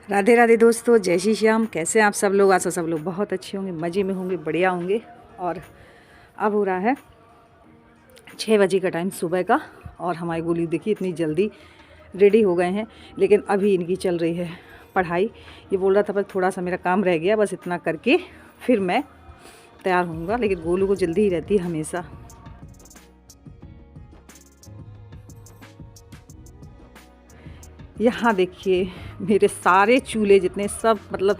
राधे राधे दोस्तों, जय श्री श्याम। कैसे हैं आप सब लोग? आशा सब लोग बहुत अच्छे होंगे, मज़े में होंगे, बढ़िया होंगे। और अब हो रहा है 6 बजे का टाइम सुबह का, और हमारी गोली देखिए इतनी जल्दी रेडी हो गए हैं। लेकिन अभी इनकी चल रही है पढ़ाई। ये बोल रहा था बस थोड़ा सा मेरा काम रह गया, बस इतना करके फिर मैं तैयार होऊंगा। लेकिन गोलू को जल्दी ही रहती है हमेशा। यहाँ देखिए मेरे सारे चूल्हे जितने सब मतलब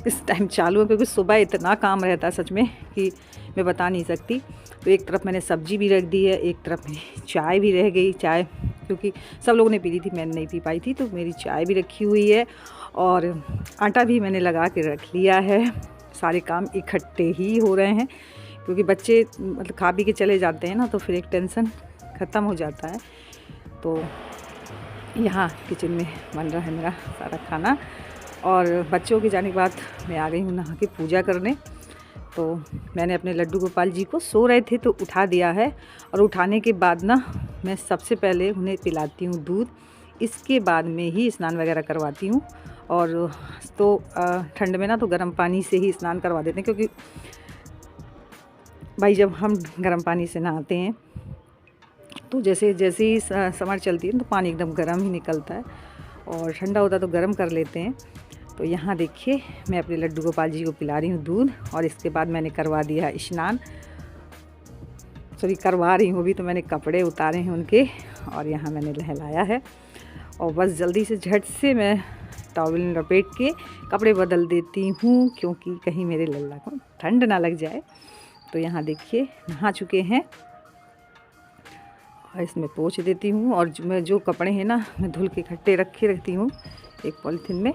इस टाइम चालू है, क्योंकि सुबह इतना काम रहता है सच में कि मैं बता नहीं सकती। तो एक तरफ मैंने सब्जी भी रख दी है, एक तरफ मेरी चाय भी रह गई। चाय क्योंकि सब लोगों ने पी ली थी, मैंने नहीं पी पाई थी, तो मेरी चाय भी रखी हुई है। और आटा भी मैंने लगा के रख लिया है। सारे काम इकट्ठे ही हो रहे हैं, क्योंकि बच्चे मतलब खा पी के चले जाते हैं ना, तो फिर एक टेंशन ख़त्म हो जाता है। तो यहाँ किचन में बन रहा है मेरा सारा खाना। और बच्चों के जाने के बाद मैं आ गई हूँ नहा के पूजा करने। तो मैंने अपने लड्डू गोपाल जी को सो रहे थे तो उठा दिया है। और उठाने के बाद ना मैं सबसे पहले उन्हें पिलाती हूँ दूध, इसके बाद में ही स्नान वगैरह करवाती हूँ। और तो ठंड में ना तो गर्म पानी से ही स्नान करवा देते हैं, क्योंकि भाई जब हम गर्म पानी से नहाते हैं तो जैसे ही समर चलती है तो पानी एकदम गर्म ही निकलता है, और ठंडा होता है तो गर्म कर लेते हैं। तो यहाँ देखिए मैं अपने लड्डू गोपाल जी को पिला रही हूँ दूध, और इसके बाद मैंने करवा दिया है स्नान। करवा रही हूँ अभी, तो मैंने कपड़े उतारे हैं उनके, और यहाँ मैंने नहलाया है। और बस जल्दी से झट से मैं टॉवल लपेट के कपड़े बदल देती हूँ, क्योंकि कहीं मेरे लल्ला को ठंड ना लग जाए। तो यहाँ देखिए नहा चुके हैं, और इसमें पोंछ देती हूँ। और मैं जो कपड़े हैं ना मैं धुल के इकट्ठे रखे रहती हूँ एक पॉलीथीन में।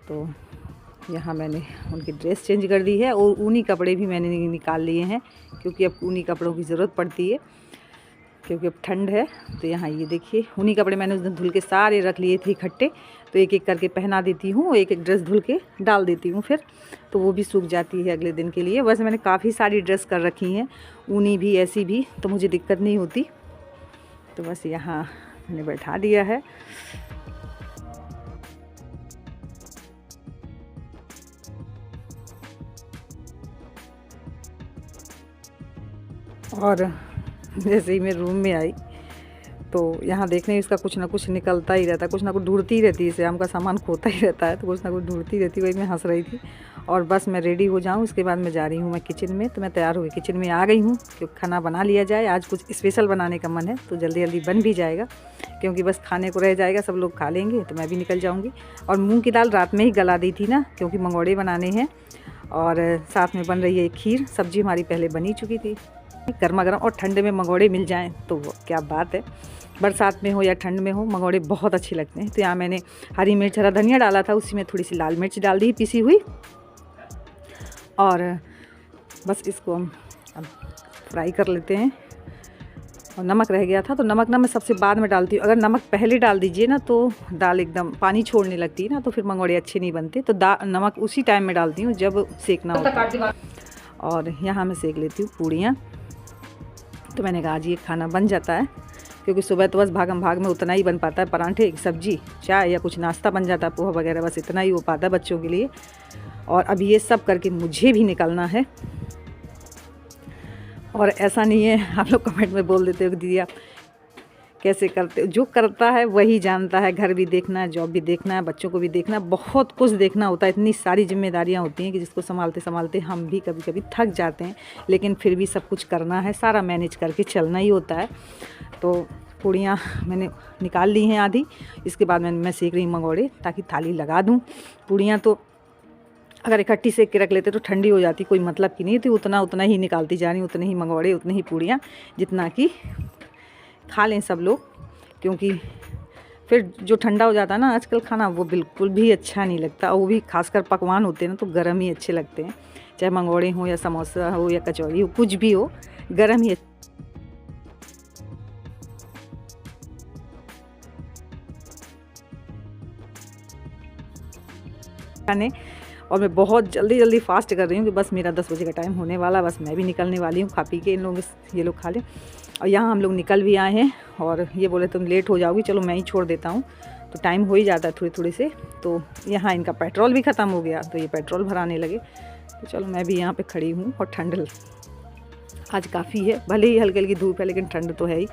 तो यहाँ मैंने उनकी ड्रेस चेंज कर दी है, और ऊनी कपड़े भी मैंने निकाल लिए हैं, क्योंकि अब ऊनी कपड़ों की ज़रूरत पड़ती है, क्योंकि अब ठंड है। तो यहाँ ये देखिए ऊनी कपड़े मैंने उस दिन धुल के सारे रख लिए थे इकट्ठे। तो एक एक करके पहना देती हूँ, एक एक ड्रेस धुल के डाल देती हूँ फिर, तो वो भी सूख जाती है अगले दिन के लिए। वैसे मैंने काफ़ी सारी ड्रेस कर रखी हैं, ऊनी भी ऐसी भी, तो मुझे दिक्कत नहीं होती। तो बस यहाँ मैंने बैठा दिया है। और जैसे ही मैं रूम में आई तो यहाँ देखने इसका कुछ ना कुछ निकलता ही रहता है, कुछ ना कुछ ढूंढती ही रहती है। इसे आम का सामान खोता ही रहता है, तो कुछ ना कुछ ढूंढती रहती है। वही मैं हंस रही थी। और बस मैं रेडी हो जाऊँ, इसके बाद मैं जा रही हूँ मैं किचन में। तो मैं तैयार हो गई, किचन में आ गई हूँ, क्योंकि खाना बना लिया जाए। आज कुछ स्पेशल बनाने का मन है, तो जल्दी जल्दी बन भी जाएगा, क्योंकि बस खाने को रह जाएगा, सब लोग खा लेंगे तो मैं भी निकल जाऊँगी। और मूँग की दाल रात में ही गला दी थी ना, क्योंकि मंगोड़े बनाने हैं। और साथ में बन रही है खीर। सब्जी हमारी पहले बनी चुकी थी। गर्मा गर्म और ठंडे में मंगोड़े मिल जाएं तो वो क्या बात है। बरसात में हो या ठंड में हो, मंगोड़े बहुत अच्छे लगते हैं। तो यहाँ मैंने हरी मिर्च, हरा धनिया डाला था, उसी में थोड़ी सी लाल मिर्च डाल दी पिसी हुई। और बस इसको हम अब फ्राई कर लेते हैं। और नमक रह गया था, तो नमक ना मैं सबसे बाद में डालती हूँ। अगर नमक पहले डाल दीजिए ना तो दाल एकदम पानी छोड़ने लगती है ना, तो फिर मंगोड़े अच्छे नहीं बनते। तो नमक उसी टाइम में डालती हूँ जब सेकना होता है। और यहाँ मैं सेक लेती हूँ पूड़ियाँ। तो मैंने कहा आज ये खाना बन जाता है, क्योंकि सुबह तो बस भागम भाग में उतना ही बन पाता है। पराठे, सब्जी, चाय या कुछ नाश्ता बन जाता है, पोहा वगैरह, बस इतना ही हो पाता है बच्चों के लिए। और अब ये सब करके मुझे भी निकलना है। और ऐसा नहीं है, आप लोग कमेंट में बोल देते हो कि दीदी आप कैसे करते हो। जो करता है वही जानता है। घर भी देखना है, जॉब भी देखना है, बच्चों को भी देखना है, बहुत कुछ देखना होता है। इतनी सारी जिम्मेदारियां होती हैं कि जिसको संभालते संभालते हम भी कभी कभी थक जाते हैं, लेकिन फिर भी सब कुछ करना है, सारा मैनेज करके चलना ही होता है। तो पूड़ियाँ मैंने निकाल ली हैं आधी। इसके बाद मैं सेक रही मंगोड़े, ताकि थाली लगा दूँ। पूड़ियाँ तो अगर इकट्ठी सेक के रख लेते तो ठंडी हो जाती, कोई मतलब की नहीं थी। उतना ही निकालती जा रही, उतने ही मंगोड़े, उतनी ही पूड़ियाँ, जितना कि खा लें सब लोग। क्योंकि फिर जो ठंडा हो जाता है ना आजकल खाना, वो बिल्कुल भी अच्छा नहीं लगता। और वो भी खासकर पकवान होते हैं ना, तो गर्म ही अच्छे लगते हैं। चाहे मंगोड़े हो या समोसा हो या कचौड़ी हो, कुछ भी हो, गर्म ही खाने। और मैं बहुत जल्दी फास्ट कर रही हूँ कि बस मेरा 10 बजे का टाइम होने वाला, बस मैं भी निकलने वाली हूँ। खा पी के ये लोग खा लें। और यहाँ हम लोग निकल भी आए हैं, और ये बोले तुम लेट हो जाओगी, चलो मैं ही छोड़ देता हूँ। तो टाइम हो ही जाता है थोड़ी थोड़ी से। तो यहाँ इनका पेट्रोल भी ख़त्म हो गया तो ये पेट्रोल भराने लगे। तो चलो मैं भी यहाँ पे खड़ी हूँ और ठंड आज काफ़ी है, भले ही हल्की हल्की धूप है लेकिन ठंड तो है ही।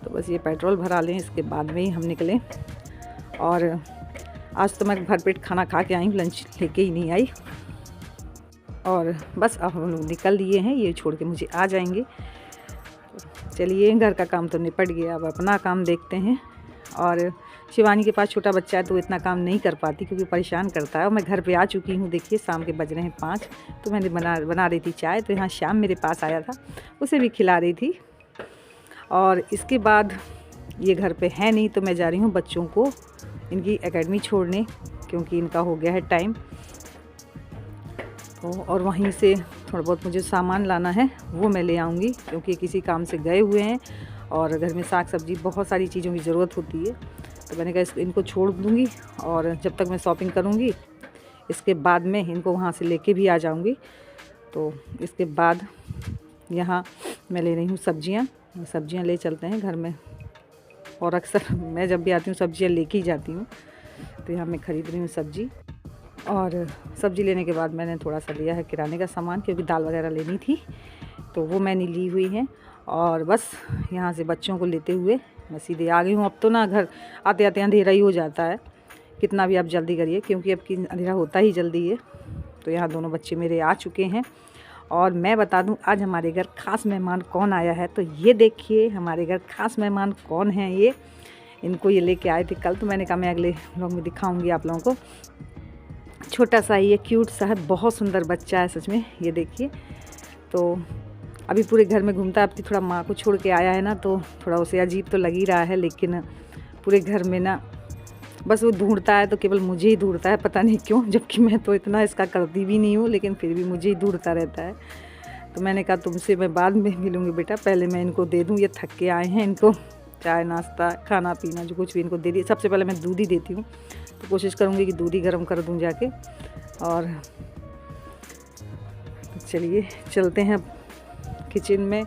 तो बस ये पेट्रोल भरा लें, इसके बाद में ही हम निकलें। और आज तो मैं भरपेट खाना खा के आई हूँ, लंच लेके ही नहीं आई। और बस अब हम लोग निकल लिए हैं, ये छोड़ के मुझे आ जाएंगे। चलिए घर का काम तो निपट गया, अब अपना काम देखते हैं। और शिवानी के पास छोटा बच्चा है तो इतना काम नहीं कर पाती क्योंकि परेशान करता है। और मैं घर पे आ चुकी हूँ, देखिए शाम के बज रहे हैं 5। तो मैंने बना रही थी चाय, तो यहाँ श्याम मेरे पास आया था, उसे भी खिला रही थी। और इसके बाद ये घर पे है नहीं तो मैं जा रही हूँ बच्चों को इनकी एकेडमी छोड़ने, क्योंकि इनका हो गया है टाइम। तो और वहीं से थोड़ा बहुत मुझे सामान लाना है वो मैं ले आऊँगी, क्योंकि किसी काम से गए हुए हैं और घर में साग सब्ज़ी बहुत सारी चीज़ों की ज़रूरत होती है। तो मैंने कहा इनको छोड़ दूँगी और जब तक मैं शॉपिंग करूँगी इसके बाद में इनको वहाँ से लेके भी आ जाऊँगी। तो इसके बाद यहाँ मैं ले रही हूँ सब्जियाँ ले चलते हैं घर में। और अक्सर मैं जब भी आती हूँ सब्जियाँ लेके ही जाती हूँ। तो यहाँ मैं ख़रीद रही हूँ सब्ज़ी। और सब्ज़ी लेने के बाद मैंने थोड़ा सा लिया है किराने का सामान, क्योंकि दाल वगैरह लेनी थी तो वो मैंने ली हुई है। और बस यहाँ से बच्चों को लेते हुए मैं सीधे आ गई हूँ। अब तो ना घर आते आते अंधेरा ही हो जाता है, कितना भी आप जल्दी करिए, क्योंकि अब की अंधेरा होता ही जल्दी है। तो यहाँ दोनों बच्चे मेरे आ चुके हैं। और मैं बता दूं आज हमारे घर ख़ास मेहमान कौन आया है। तो ये देखिए हमारे घर ख़ास मेहमान कौन हैं। ये इनको ये लेके आए थे कल, तो मैंने कहा मैं अगले व्लॉग में दिखाऊंगी आप लोगों को। छोटा सा ये क्यूट सा है, बहुत सुंदर बच्चा है सच में, ये देखिए। तो अभी पूरे घर में घूमता है, अब थोड़ा माँ को छोड़ के आया है ना तो थोड़ा उसे अजीब तो लग ही रहा है, लेकिन पूरे घर में ना बस वो ढूंढता है तो केवल मुझे ही ढूंढता है, पता नहीं क्यों, जबकि मैं तो इतना इसका करती भी नहीं हूँ, लेकिन फिर भी मुझे ही ढूंढता रहता है। तो मैंने कहा तुमसे मैं बाद में मिलूँगी बेटा, पहले मैं इनको दे दूँ, ये थक के आए हैं, इनको चाय नाश्ता खाना पीना जो कुछ भी इनको दे दी। सबसे पहले मैं दूध ही देती हूँ, तो कोशिश करूँगी कि दूध ही गर्म कर दूँ जाके। और चलिए चलते हैं किचन में।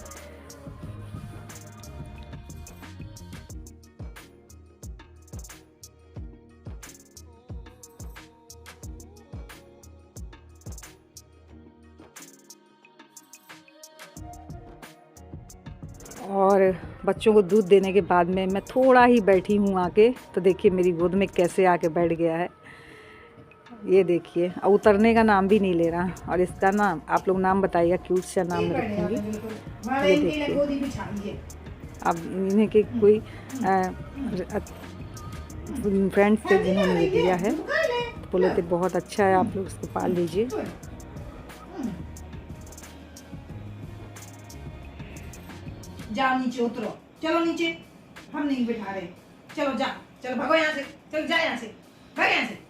और बच्चों को दूध देने के बाद में मैं थोड़ा ही बैठी हूँ आके, तो देखिए मेरी गोद में कैसे आके बैठ गया है, ये देखिए। और उतरने का नाम भी नहीं ले रहा। और इसका नाम आप लोग नाम बताइएगा, क्यूट सा नाम रखेंगे। ये देखिए अब इन्हें के कोई फ्रेंड्स थे जिन्होंने ये दिया है, तो बोले थे बहुत अच्छा है, आप लोग इसको पाल लीजिए। जाओ नीचे उतरो, चलो नीचे, हम नहीं बिठा रहे, चलो जा, चलो भागो यहाँ से, चलो जा यहाँ से, भाग यहाँ से।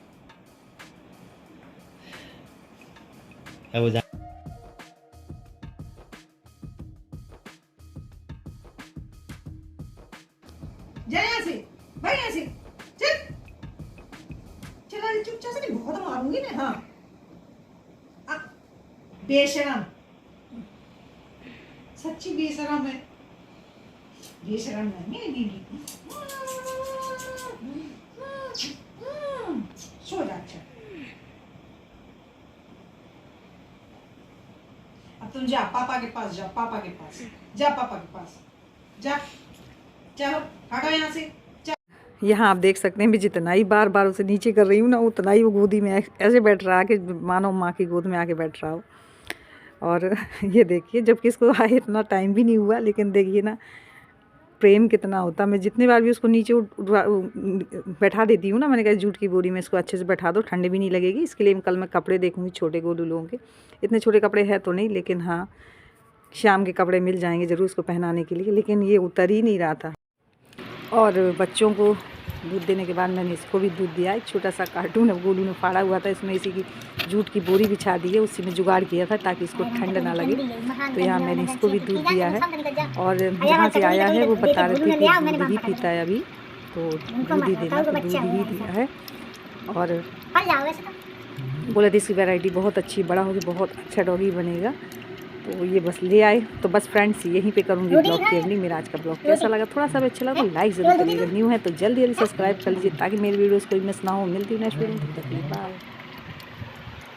वो जा यहाँ से, भाग यहाँ से, चल चलो चुपचाप से, नहीं बहुत मारूंगी ना। हाँ बेशरम, सच्ची बेशरम है, बेशरम नहीं। सो जा, अच्छा अब तुम जा पापा के पास, जा पापा के पास, जा पापा के पास, जा, चलो हटो यहाँ से। यहाँ आप देख सकते हैं मैं जितना ही बार बार उसे नीचे कर रही हूँ ना, उतना ही वो गोदी में ऐसे बैठ रहा है कि मानो माँ की गोद में आके बैठ रहा हो। और ये देखिए जबकि इसको आए इतना टाइम भी नहीं हुआ, लेकिन देखिए ना प्रेम कितना होता। मैं जितनी बार भी उसको नीचे बैठा देती हूँ ना, मैंने कहा जूट की बोरी में इसको अच्छे से बैठा दो, ठंडी भी नहीं लगेगी। इसके लिए कल मैं कपड़े देखूँगी छोटे गोलू लोगों के। इतने छोटे कपड़े हैं तो नहीं, लेकिन हाँ शाम के कपड़े मिल जाएंगे ज़रूर उसको पहनाने के लिए, लेकिन ये उतर ही नहीं रहा था। और बच्चों को दूध देने के बाद मैंने इसको भी दूध दिया। एक छोटा सा कार्टून है गोलू ने फाड़ा हुआ था, इसमें इसी की जूट की बोरी बिछा दी है, उसी में जुगाड़ किया था ताकि इसको ठंड ना लगे। तो यहाँ मैंने इसको भी दूध दिया है। और जहाँ से आया है वो बता रहे थे कि दूध ही पीता है अभी, तो दूध ही देना, तो दूध ही दिया है। और बोला थी इसकी वैरायटी बहुत अच्छी, बड़ा होकर बहुत अच्छा डॉगी बनेगा। तो ये बस ले आए। तो बस फ्रेंड्स यहीं पे करूँगी ब्लॉग की एंडिंग। मेरा आज का ब्लॉग कैसा लगा, थोड़ा सा अच्छा लगा तो लाइक जरूर करिएगा। न्यू है तो जल्दी जल्दी सब्सक्राइब कर लीजिए ताकि मेरी वीडियोस कोई मिस ना हो। मिलती हूँ नेक्स्ट वीडियो में, तब तक के लिए बाय।